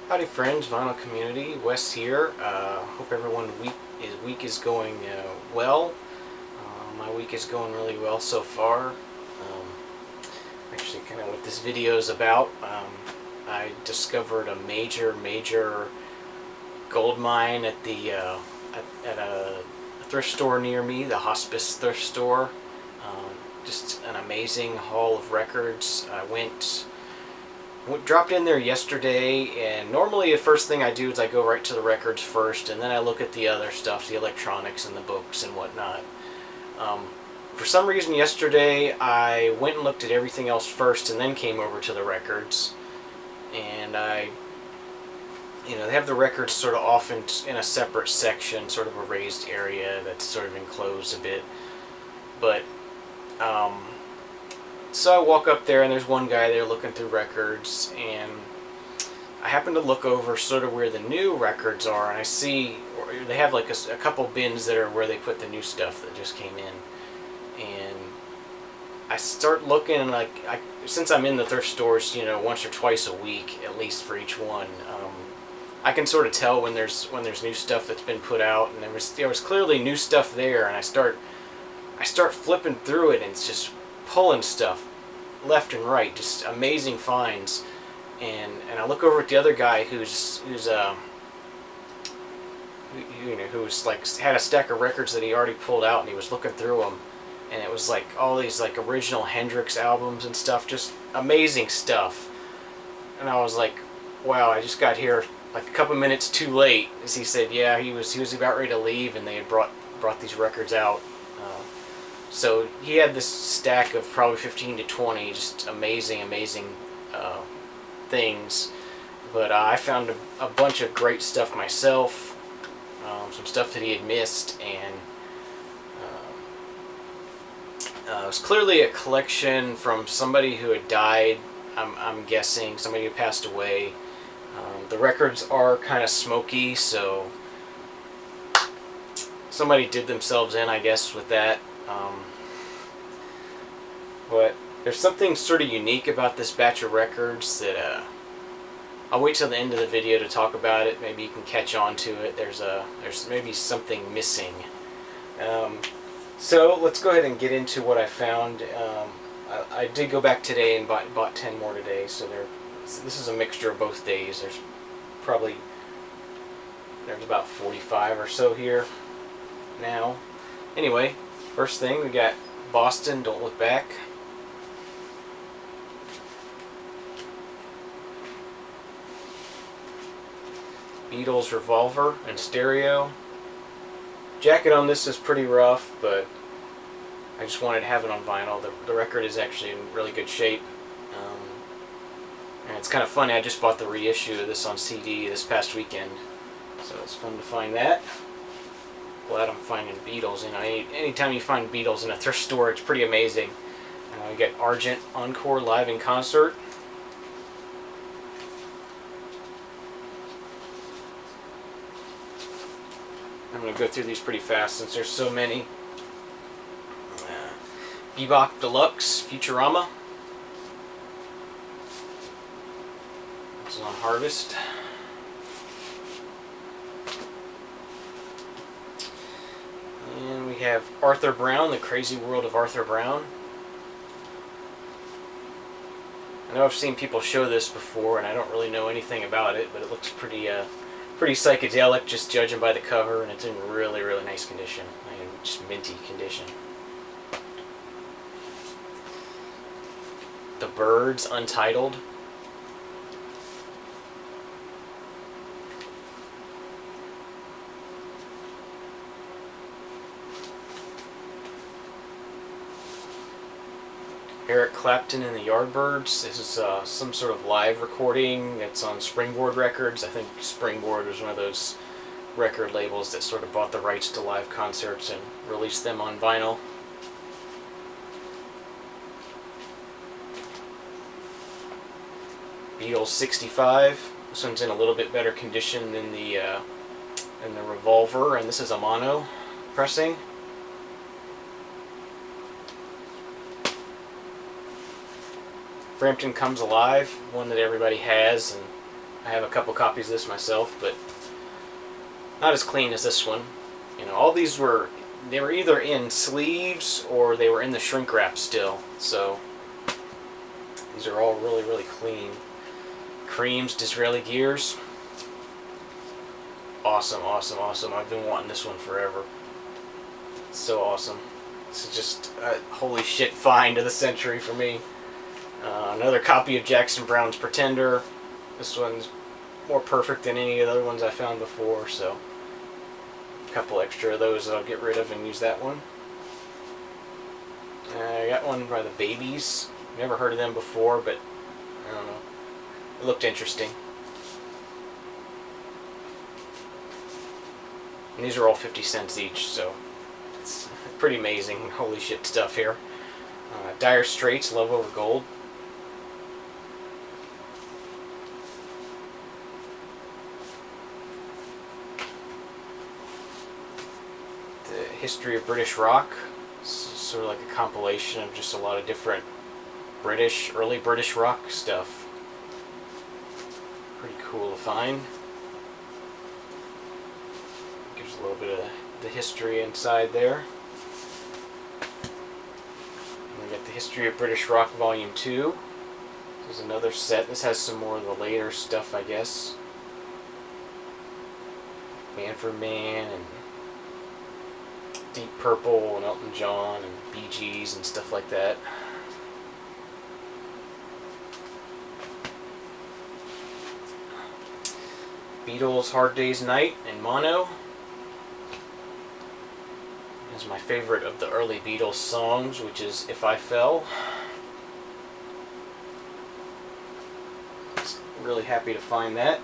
Howdy friends, vinyl community, Wes here. Hope everyone week is going well. My week is going really well so far. Actually, kind of what this video is about. I discovered a major gold mine at the at a thrift store near me, the Hospice thrift store. Just an amazing haul of records. I dropped in there yesterday, and normally the first thing I do is I go right to the records first, and then I look at the other stuff, the electronics and the books and whatnot. For some reason yesterday I went and looked at everything else first and then came over to the records. And they have the records sort of off in a separate section, sort of a raised area that's sort of enclosed a bit. But so I walk up there, and there's one guy there looking through records, and I happen to look over sort of where the new records are, and I see they have like a couple bins that are where they put the new stuff that just came in. And I start looking, and since I'm in the thrift stores, once or twice a week at least for each one, I can sort of tell when there's new stuff that's been put out, and there was clearly new stuff there, and I start flipping through it, and it's just pulling stuff left and right, just amazing finds. And I look over at the other guy who's like had a stack of records that he already pulled out, and he was looking through them, and it was like all these like original Hendrix albums and stuff, just amazing stuff. And I was like, wow, I just got here like a couple minutes too late. As he said, yeah, he was about ready to leave, and they had brought these records out. So he had this stack of probably 15 to 20 just amazing things. But I found a bunch of great stuff myself, some stuff that he had missed, and it was clearly a collection from somebody who had died. I'm guessing somebody who passed away. The records are kind of smoky, so somebody did themselves in, I guess, with that. But there's something sort of unique about this batch of records that I'll wait till the end of the video to talk about it. Maybe you can catch on to it. There's maybe something missing. So let's go ahead and get into what I found. I did go back today and bought 10 more today. So this is a mixture of both days. There's about 45 or so here now. Anyway, first thing, we got Boston, Don't Look Back. Beatles, Revolver and Stereo. Jacket on this is pretty rough, but I just wanted to have it on vinyl. The record is actually in really good shape. And it's kind of funny, I just bought the reissue of this on CD this past weekend. So it's fun to find that. Glad I'm finding Beatles. Anytime you find Beatles in a thrift store, it's pretty amazing. We got Argent Encore Live in Concert. I'm going to go through these pretty fast since there's so many. Bebop Deluxe Futurama. This is on Harvest. And we have Arthur Brown, The Crazy World of Arthur Brown. I know I've seen people show this before, and I don't really know anything about it, but it looks pretty psychedelic, just judging by the cover, and it's in really nice condition. Just minty condition. The Byrds, Untitled. Eric Clapton and the Yardbirds. This is some sort of live recording that's on Springboard Records. I think Springboard was one of those record labels that sort of bought the rights to live concerts and released them on vinyl. Beatles 65. This one's in a little bit better condition than the Revolver, and this is a mono pressing. Frampton Comes Alive, one that everybody has, and I have a couple copies of this myself, but not as clean as this one. You know, all these were either in sleeves or they were in the shrink wrap still. So these are all really, really clean. Creams, Disraeli Gears. Awesome, awesome, awesome. I've been wanting this one forever. It's so awesome. This is just a holy shit find of the century for me. Another copy of Jackson Browne's Pretender. This one's more perfect than any of the other ones I found before, so a couple extra of those that I'll get rid of and use that one. I got one by the Babies. Never heard of them before, but I don't know. It looked interesting. And these are all 50 cents each, so it's pretty amazing. Holy shit stuff here. Dire Straits, Love Over Gold. The History of British Rock. It's sort of like a compilation of just a lot of different early British rock stuff. Pretty cool to find. Gives a little bit of the history inside there. And we got the History of British Rock Volume 2. This is another set. This has some more of the later stuff, I guess. Man for Man and Deep Purple and Elton John and Bee Gees and stuff like that. Beatles' Hard Day's Night in mono. This is my favorite of the early Beatles songs, which is If I Fell. Really happy to find that.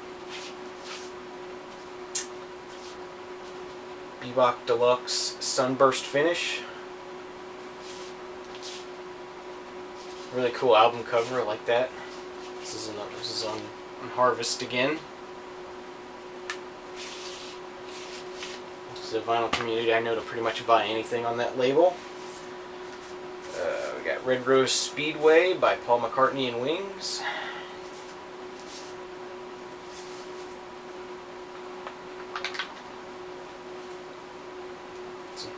Bebop Deluxe Sunburst Finish. Really cool album cover, I like that. This is on Harvest again. This is a vinyl community I know to pretty much buy anything on that label. We got Red Rose Speedway by Paul McCartney and Wings.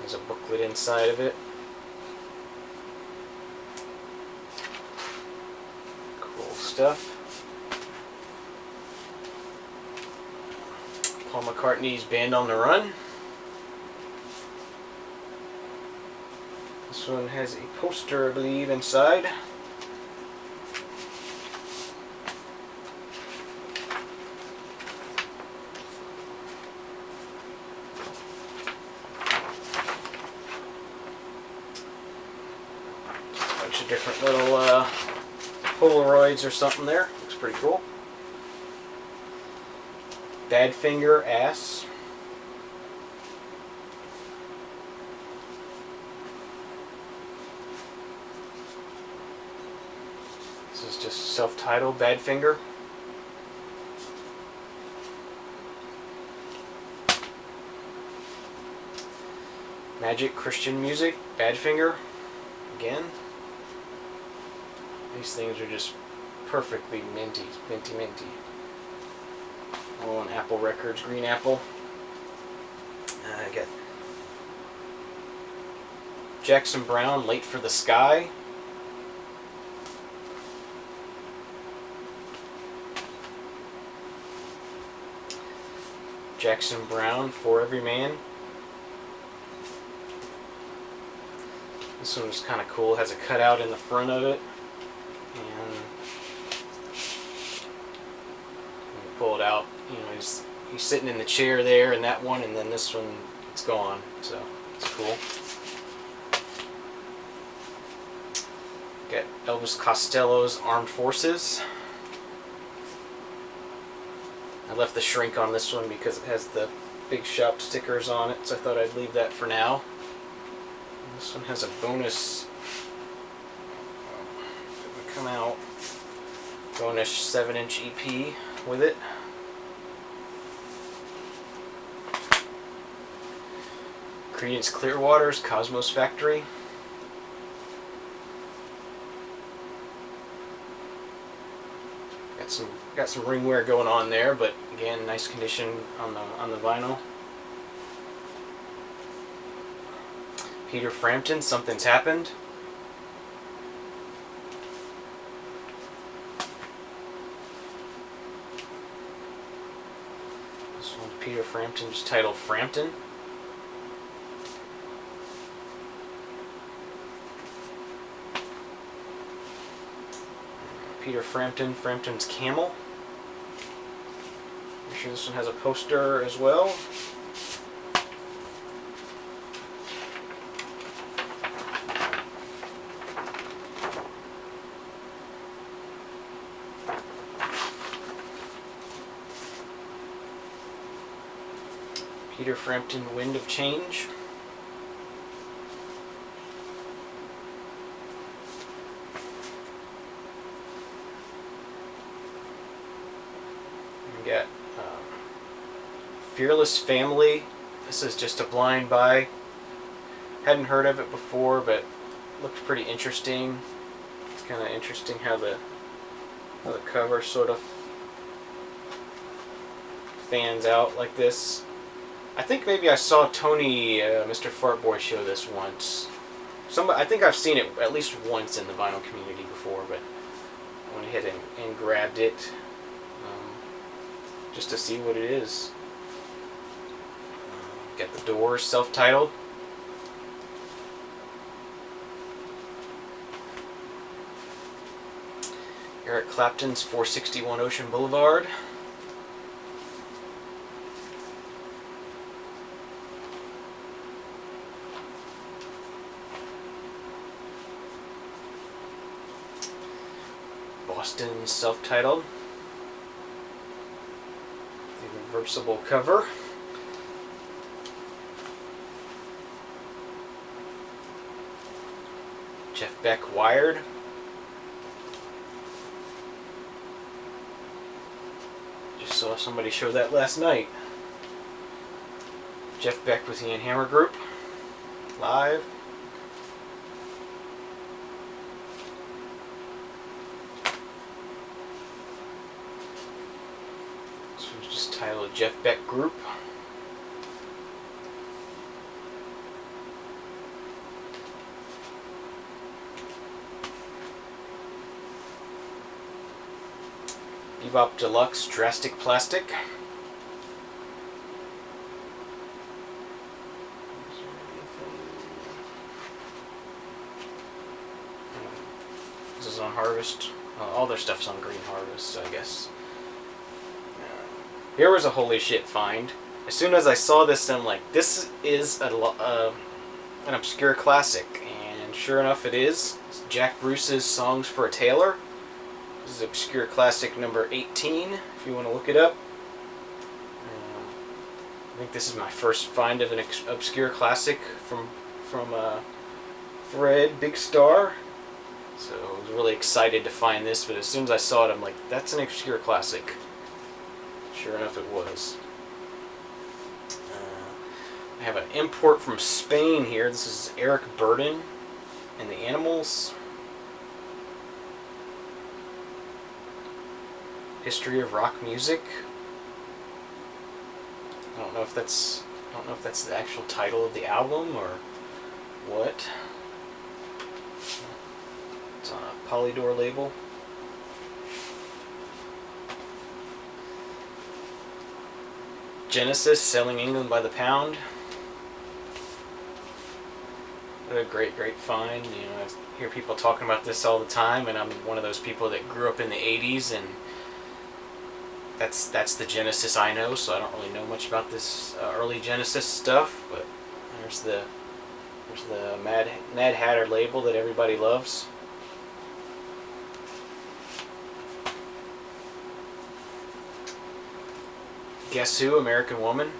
There's a booklet inside of it. Cool stuff. Paul McCartney's Band on the Run. This one has a poster, I believe, inside. Bunch of different little Polaroids or something there. Looks pretty cool. Badfinger Ass. This is just self-titled Badfinger. Magic Christian Music, Badfinger. Again. These things are just perfectly minty, minty, minty. All on Apple Records, Green Apple. I got Jackson Browne, Late for the Sky. Jackson Browne, For Every Man. This one was kind of cool. It has a cutout in the front of it. And when you pull it out, you know, he's sitting in the chair there in that one, and then this one, it's gone. So it's cool. Got Elvis Costello's Armed Forces. I left the shrink on this one because it has the big shop stickers on it, so I thought I'd leave that for now. And this one has a bonus, come out, bonus 7-inch EP with it. Creedence Clearwater's Cosmos Factory. Got some Got some ring wear going on there, but again, nice condition on the vinyl. Peter Frampton, Something's Happened. This one's Peter Frampton, just titled Frampton. Peter Frampton, Frampton's Camel. I'm sure this one has a poster as well. Peter Frampton, Wind of Change. We got Fearless Family. This is just a blind buy. Hadn't heard of it before, but looked pretty interesting. It's kind of interesting how the cover sort of fans out like this. I think maybe I saw Tony, Mr. Fartboy, show this once. I think I've seen it at least once in the vinyl community before, but I went ahead and grabbed it just to see what it is. Got the Doors, self-titled. Eric Clapton's 461 Ocean Boulevard. Boston, self-titled. The reversible cover. Jeff Beck, Wired. Just saw somebody show that last night. Jeff Beck with the Ian Hammer Group, live. This one's just titled Jeff Beck Group. Bebop Deluxe, Drastic Plastic. This is on Harvest. All their stuff's on Green Harvest, so I guess. Here was a holy shit find. As soon as I saw this, I'm like, this is an obscure classic. And sure enough, it is. It's Jack Bruce's Songs for a Tailor. This is obscure classic number 18, if you want to look it up. I think this is my first find of an obscure classic from Fred Big Star. So I was really excited to find this, but as soon as I saw it, I'm like, that's an obscure classic. Sure enough, it was. I have an import from Spain here. This is Eric Burdon and the Animals. History of Rock Music. I don't know if that's the actual title of the album or what. It's on a Polydor label. Genesis, Selling England by the Pound. What a great find. You know, I hear people talking about this all the time, and I'm one of those people that grew up in the 80s, and that's the Genesis I know, so I don't really know much about this early Genesis stuff, but there's the Mad Hatter label that everybody loves. Guess Who, American Woman.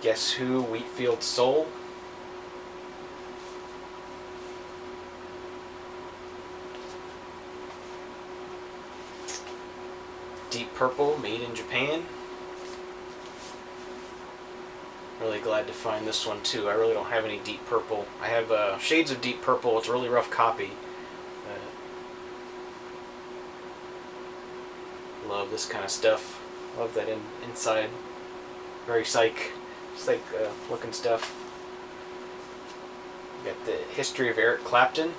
Guess Who, Wheatfield Soul. Deep Purple, Made in Japan. Really glad to find this one too. I really don't have any deep purple. I have shades of deep purple. It's a really rough copy. Love this kind of stuff. Love that inside. Very psych looking stuff. Got the history of Eric Clapton.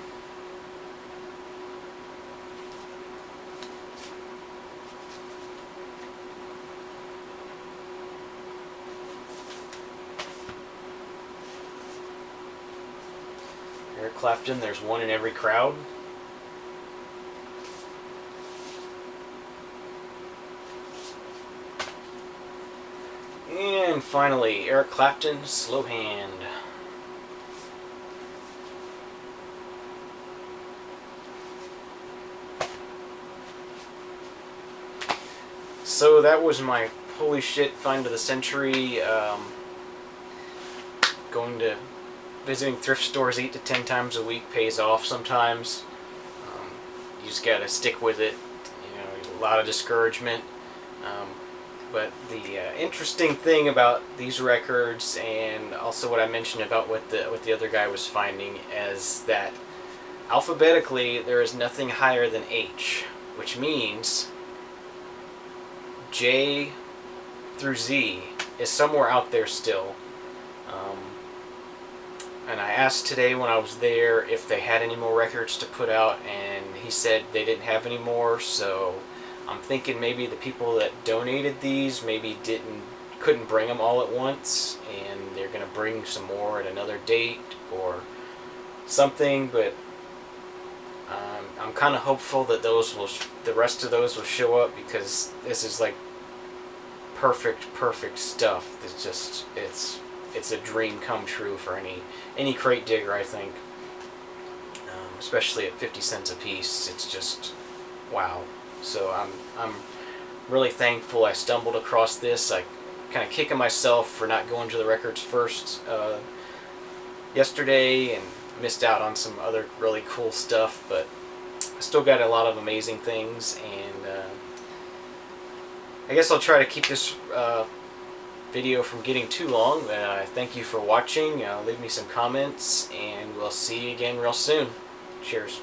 Eric Clapton, there's one in every crowd. And finally, Eric Clapton, Slow Hand. So that was my holy shit find of the century. Going to visiting thrift stores 8 to 10 times a week pays off sometimes. You just gotta stick with it. You know, a lot of discouragement. But the interesting thing about these records, and also what I mentioned about what the other guy was finding, is that alphabetically there is nothing higher than H, which means J through Z is somewhere out there still. And I asked today when I was there if they had any more records to put out, and he said they didn't have any more. So I'm thinking maybe the people that donated these maybe couldn't bring them all at once, and they're gonna bring some more at another date or something. But I'm kind of hopeful that the rest of those will show up, because this is like perfect stuff. It's a dream come true for any crate digger, I think. Especially at 50 cents a piece, it's just wow. So I'm really thankful I stumbled across this. I kind of kicking myself for not going to the records first yesterday, and missed out on some other really cool stuff, but I still got a lot of amazing things, and I guess I'll try to keep this video from getting too long. Thank you for watching. Leave me some comments, and we'll see you again real soon. Cheers.